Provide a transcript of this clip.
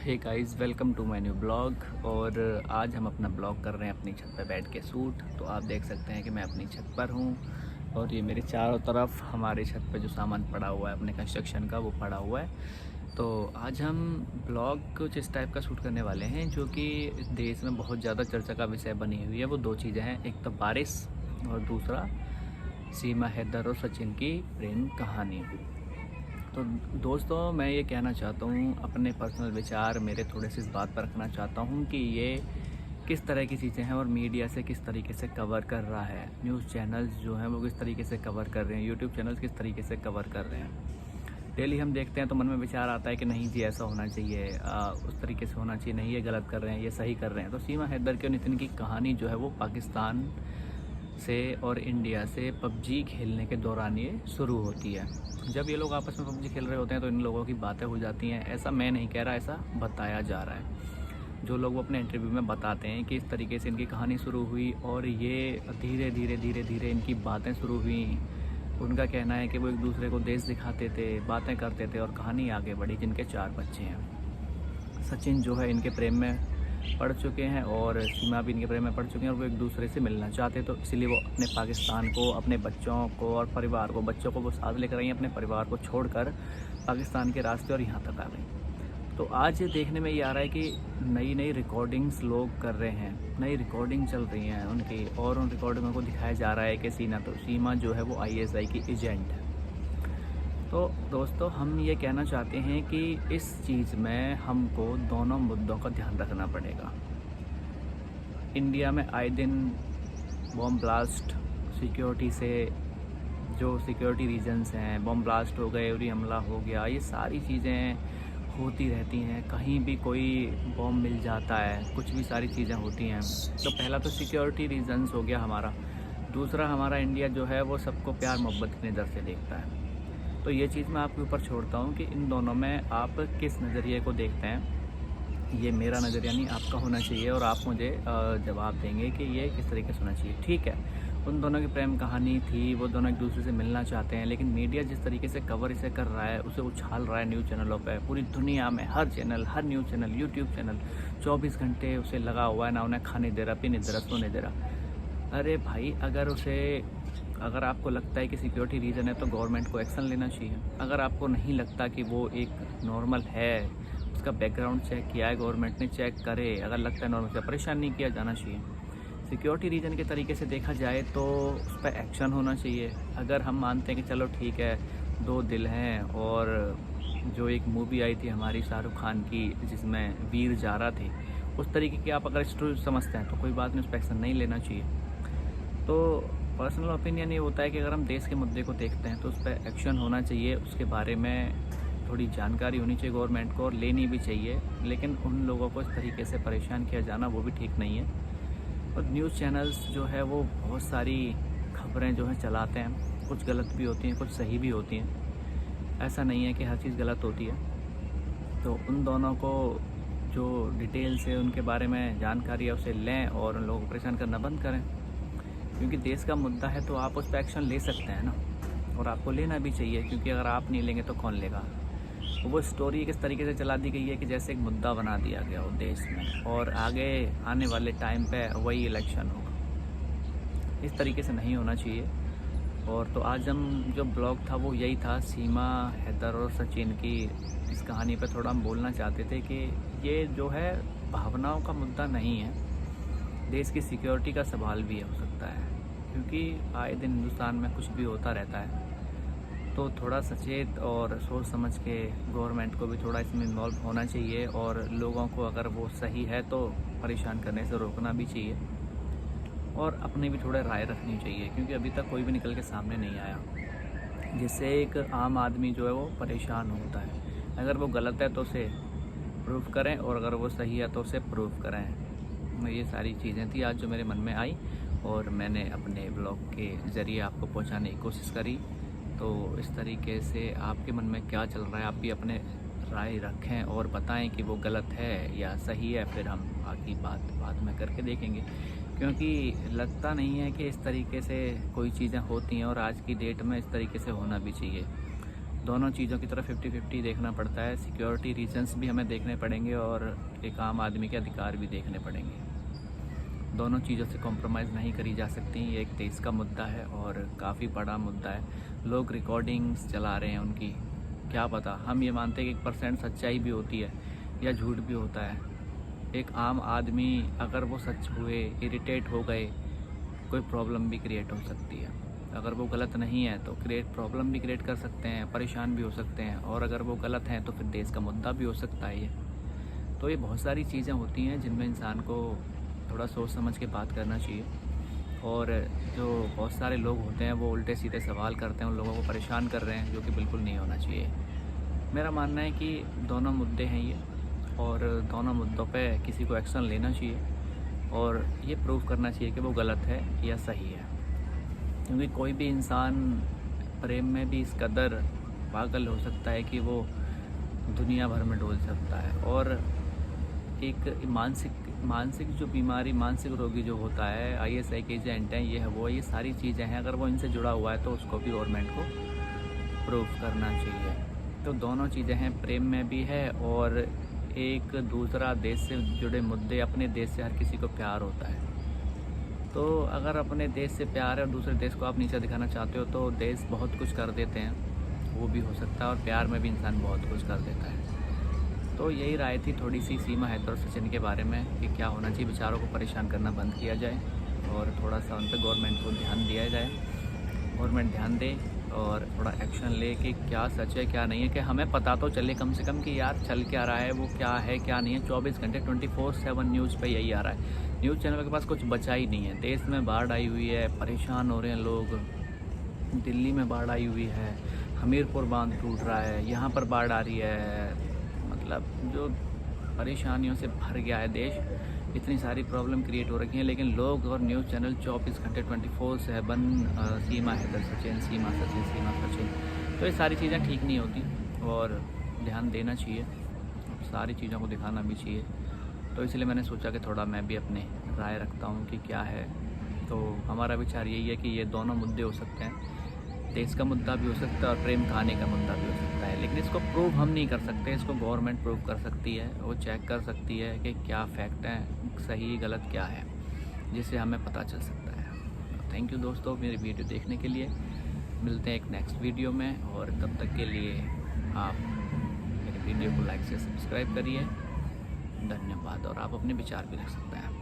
Hey guys, welcome to my new blog. और आज हम अपना ब्लॉग कर रहे हैं अपनी छत पर बैठ के शूट। तो आप देख सकते हैं कि मैं अपनी छत पर हूँ और ये मेरे चारों तरफ हमारे छत पे जो सामान पड़ा हुआ है अपने कंस्ट्रक्शन का वो पड़ा हुआ है। तो आज हम ब्लॉग कुछ इस टाइप का शूट करने वाले हैं जो कि देश में बहुत ज़्यादा चर्चा का विषय बनी हुई है। वो दो चीज़ें हैं, एक तो बारिश और दूसरा सीमा हैदर और सचिन की प्रेम कहानी। तो दोस्तों, मैं ये कहना चाहता हूँ, अपने पर्सनल विचार मेरे थोड़े से इस बात पर रखना चाहता हूँ कि ये किस तरह की चीज़ें हैं और मीडिया से किस तरीके से कवर कर रहा है। न्यूज़ चैनल्स जो हैं वो किस तरीके से कवर कर रहे हैं, यूट्यूब चैनल्स किस तरीके से कवर कर रहे हैं। डेली हम देखते हैं तो मन में विचार आता है कि नहीं जी ऐसा होना चाहिए, उस तरीके से होना चाहिए, नहीं ये गलत कर रहे हैं, ये सही कर रहे हैं। तो सीमा हैदर के और नितिन की कहानी जो है वो पाकिस्तान से और इंडिया से पबजी खेलने के दौरान ये शुरू होती है। जब ये लोग आपस में पबजी खेल रहे होते हैं तो इन लोगों की बातें हो जाती हैं। ऐसा मैं नहीं कह रहा, ऐसा बताया जा रहा है। जो लोग वो अपने इंटरव्यू में बताते हैं कि इस तरीके से इनकी कहानी शुरू हुई और ये धीरे धीरे इनकी बातें शुरू हुई। उनका कहना है कि वो एक दूसरे को देश दिखाते थे, बातें करते थे और कहानी आगे बढ़ी। जिनके 4 बच्चे हैं। सचिन जो है इनके प्रेम में पढ़ चुके हैं और सीमा भी इनके प्रेम में पढ़ चुके हैं और वो एक दूसरे से मिलना चाहते, तो इसीलिए वो अपने पाकिस्तान को, अपने बच्चों को और परिवार को, बच्चों को वो साथ लेकर आई, अपने परिवार को छोड़कर पाकिस्तान के रास्ते और यहाँ तक आ गई। तो आज देखने में ये आ रहा है कि नई नई रिकॉर्डिंग्स लोग कर रहे हैं, नई रिकॉर्डिंग चल रही हैं उनकी, और उन रिकॉर्डिंगों को दिखाया जा रहा है कि सीमा जो है वो ISI की एजेंट है। तो दोस्तों, हम ये कहना चाहते हैं कि इस चीज़ में हमको दोनों मुद्दों का ध्यान रखना पड़ेगा। इंडिया में आए दिन बॉम्ब ब्लास्ट, सिक्योरिटी से जो सिक्योरिटी रीजन्स हैं, बॉम्ब ब्लास्ट हो गए, उरी हमला हो गया, ये सारी चीज़ें होती रहती हैं। कहीं भी कोई बॉम्ब मिल जाता है, कुछ भी सारी चीज़ें होती हैं। तो पहला तो सिक्योरिटी रीजन्स हो गया हमारा। दूसरा, हमारा इंडिया जो है वो सबको प्यार मोहब्बत की नज़र से देखता है। तो ये चीज़ मैं आपके ऊपर छोड़ता हूँ कि इन दोनों में आप किस नज़रिए को देखते हैं। ये मेरा नज़रिया नहीं, आपका होना चाहिए और आप मुझे जवाब देंगे कि ये किस तरीके से होना चाहिए। ठीक है, उन दोनों की प्रेम कहानी थी, वो दोनों एक दूसरे से मिलना चाहते हैं, लेकिन मीडिया जिस तरीके से कवर इसे कर रहा है, उसे उछाल रहा है न्यूज़ चैनलों पे, पूरी दुनिया में हर चैनल, हर न्यूज़ चैनल, यूट्यूब चैनल 24 घंटे उसे लगा हुआ है, ना उन्हें खाने दे रहा, पीने दे रहा, सोने दे रहा। अरे भाई, अगर आपको लगता है कि सिक्योरिटी रीज़न है तो गवर्नमेंट को एक्शन लेना चाहिए। अगर आपको नहीं लगता कि वो एक नॉर्मल है, उसका बैकग्राउंड चेक किया है गवर्नमेंट ने, चेक करे, अगर लगता है नॉर्मल से, परेशान नहीं किया जाना चाहिए। सिक्योरिटी रीज़न के तरीके से देखा जाए तो उस पर एक्शन होना चाहिए। अगर हम मानते हैं कि चलो ठीक है, 2 दिल हैं, और जो एक मूवी आई थी हमारी शाहरुख खान की जिसमें वीर जारा थे, उस तरीके की आप अगर स्टोरी समझते हैं तो कोई बात नहीं, उस पर एक्शन नहीं लेना चाहिए। तो पर्सनल ओपिनियन ये होता है कि अगर हम देश के मुद्दे को देखते हैं तो उस पर एक्शन होना चाहिए, उसके बारे में थोड़ी जानकारी होनी चाहिए गवर्नमेंट को और लेनी भी चाहिए। लेकिन उन लोगों को इस तरीके से परेशान किया जाना वो भी ठीक नहीं है। और न्यूज़ चैनल्स जो है वो बहुत सारी खबरें जो हैं चलाते हैं, कुछ गलत भी होती हैं, कुछ सही भी होती हैं। ऐसा नहीं है कि हर चीज़ गलत होती है। तो उन दोनों को जो डिटेल्स है उनके बारे में जानकारी है उसे लें और उन लोगों को परेशान करना बंद करें, क्योंकि देश का मुद्दा है तो आप उस पर एक्शन ले सकते हैं ना, और आपको लेना भी चाहिए, क्योंकि अगर आप नहीं लेंगे तो कौन लेगा। वो स्टोरी किस तरीके से चला दी गई है कि जैसे एक मुद्दा बना दिया गया हो देश में, और आगे आने वाले टाइम पे वही इलेक्शन होगा। इस तरीके से नहीं होना चाहिए। और तो आज हम जो ब्लॉग था वो यही था, सीमा हैदर और सचिन की इस कहानी पे थोड़ा हम बोलना चाहते थे कि ये जो है भावनाओं का मुद्दा नहीं है, देश की सिक्योरिटी का सवाल भी हो सकता है, क्योंकि आए दिन हिंदुस्तान में कुछ भी होता रहता है। तो थोड़ा सचेत और सोच समझ के गवर्नमेंट को भी थोड़ा इसमें इन्वॉल्व होना चाहिए, और लोगों को अगर वो सही है तो परेशान करने से रोकना भी चाहिए, और अपनी भी थोड़ा राय रखनी चाहिए, क्योंकि अभी तक कोई भी निकल के सामने नहीं आया जिससे एक आम आदमी जो है वो परेशान होता है। अगर वो गलत है तो उसे प्रूफ करें, और अगर वो सही है तो उसे प्रूफ करें। ये सारी चीज़ें थी आज जो मेरे मन में आई, और मैंने अपने ब्लॉग के ज़रिए आपको पहुंचाने की कोशिश करी। तो इस तरीके से आपके मन में क्या चल रहा है, आप भी अपने राय रखें और बताएं कि वो गलत है या सही है, फिर हम बाकी बात बाद में करके देखेंगे। क्योंकि लगता नहीं है कि इस तरीके से कोई चीज़ें होती हैं, और आज की डेट में इस तरीके से होना भी चाहिए। दोनों चीज़ों की तरफ 50-50 देखना पड़ता है। सिक्योरिटी रीजंस भी हमें देखने पड़ेंगे और एक आम आदमी के अधिकार भी देखने पड़ेंगे। दोनों चीज़ों से कॉम्प्रोमाइज़ नहीं करी जा सकती। ये एक देश का मुद्दा है और काफ़ी बड़ा मुद्दा है। लोग रिकॉर्डिंग्स चला रहे हैं उनकी, क्या पता, हम ये मानते हैं कि 1% सच्चाई भी होती है या झूठ भी होता है। एक आम आदमी अगर वो सच हुए, इरिटेट हो गए, कोई प्रॉब्लम भी क्रिएट हो सकती है। अगर वो गलत नहीं है तो प्रॉब्लम भी क्रिएट कर सकते हैं, परेशान भी हो सकते हैं, और अगर वो गलत हैं तो फिर देश का मुद्दा भी हो सकता है ये। तो ये बहुत सारी चीज़ें होती हैं जिनमें इंसान को थोड़ा सोच समझ के बात करना चाहिए। और जो बहुत सारे लोग होते हैं वो उल्टे सीधे सवाल करते हैं, उन लोगों को परेशान कर रहे हैं, जो कि बिल्कुल नहीं होना चाहिए। मेरा मानना है कि दोनों मुद्दे हैं ये, और दोनों मुद्दों पे किसी को एक्शन लेना चाहिए और ये प्रूव करना चाहिए कि वो गलत है या सही है। क्योंकि कोई भी इंसान प्रेम में भी इस कदर पागल हो सकता है कि वो दुनिया भर में डोल सकता है। और एक मानसिक जो बीमारी, मानसिक रोगी जो होता है, ISI के एजेंट हैं, ये है वो, ये सारी चीज़ें हैं, अगर वो इनसे जुड़ा हुआ है तो उसको भी गवर्नमेंट को प्रूव करना चाहिए। तो दोनों चीज़ें हैं, प्रेम में भी है और एक दूसरा देश से जुड़े मुद्दे। अपने देश से हर किसी को प्यार होता है, तो अगर अपने देश से प्यार है और दूसरे देश को आप नीचा दिखाना चाहते हो तो देश बहुत कुछ कर देते हैं, वो भी हो सकता है, और प्यार में भी इंसान बहुत कुछ कर देता है। तो यही राय थी थोड़ी सी सीमा हैदर और सचिन के बारे में कि क्या होना चाहिए, बेचारों को परेशान करना बंद किया जाए और थोड़ा सा उन पर गवर्नमेंट को ध्यान दिया जाए। गवर्नमेंट ध्यान दे और थोड़ा एक्शन ले कि क्या सच है क्या नहीं है, कि हमें पता तो चले कम से कम कि यार चल क्या रहा है, वो क्या है क्या नहीं है। 24 घंटे 24/7 न्यूज़ पे यही आ रहा है। न्यूज़ चैनल के पास कुछ बचा ही नहीं है। देश में बाढ़ आई हुई है, परेशान हो रहे हैं लोग, दिल्ली में बाढ़ आई हुई है, हमीरपुर बांध टूट रहा है, यहाँ पर बाढ़ आ रही है, मतलब जो परेशानियों से भर गया है देश, इतनी सारी प्रॉब्लम क्रिएट हो रखी हैं। लेकिन लोग और न्यूज़ चैनल 24 घंटे 24/7 सीमा हैदर सचिन, सीमा सचिन, सीमा सचिन। तो ये सारी चीज़ें ठीक नहीं होती और ध्यान देना चाहिए, सारी चीज़ों को दिखाना भी चाहिए। तो इसलिए मैंने सोचा कि थोड़ा मैं भी अपने राय रखता हूँ कि क्या है। तो हमारा विचार यही है कि ये दोनों मुद्दे हो सकते हैं, देश का मुद्दा भी हो सकता है और प्रेम कहानी का मुद्दा भी हो सकता है। लेकिन इसको प्रूव हम नहीं कर सकते, इसको गवर्नमेंट प्रूव कर सकती है। वो चेक कर सकती है कि क्या फैक्ट है, सही गलत क्या है, जिससे हमें पता चल सकता है। थैंक यू दोस्तों मेरी वीडियो देखने के लिए। मिलते हैं एक नेक्स्ट वीडियो में, और तब तक के लिए आप मेरे वीडियो को लाइक से सब्सक्राइब करिए। धन्यवाद। और आप अपने विचार भी रख सकते हैं।